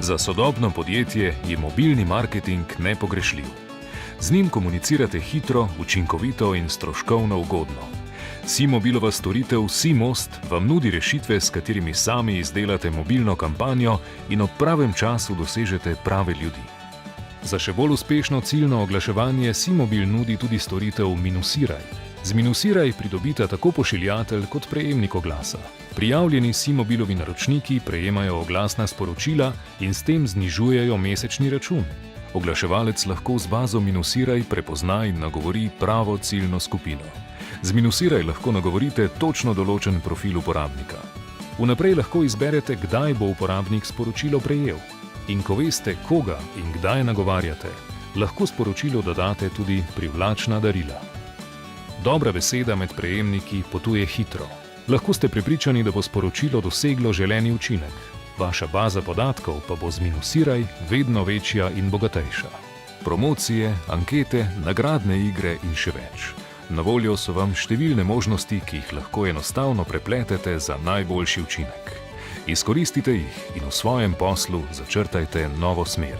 Za sodobno podjetje je mobilni marketing nepogrešljiv. Z njim komunicirate hitro, učinkovito in stroškovno ugodno. SImobilova storitev SImost vam nudi rešitve, s katerimi sami izdelate mobilno kampanjo in ob pravem času dosežete prave ljudi. Za še bolj uspešno ciljno oglaševanje SImobil nudi tudi storitev Minusiraj. Z Minusiraj pridobita tako pošiljatelj kot prejemnik oglasa. Prijavljeni SImobilovi naročniki prejemajo oglasna sporočila in s tem znižujejo mesečni račun. Oglaševalec lahko z bazo Minusiraj prepozna in nagovori pravo ciljno skupino. Z Minusiraj lahko nagovorite točno določen profil uporabnika. Vnaprej lahko izberete, kdaj bo uporabnik sporočilo prejel. In ko veste, koga in kdaj nagovarjate, lahko sporočilu dodate tudi privlačna darila. Dobra beseda med prejemniki potuje hitro. Lahko ste prepričani, da bo sporočilo doseglo želeni učinek. Vaša baza podatkov pa bo z Minusiraj vedno večja in bogatejša. Promocije, ankete, nagradne igre in še več. Na voljo so vam številne možnosti, ki jih lahko enostavno prepletete za najboljši učinek. Izkoristite jih in v svojem poslu začrtajte novo smer.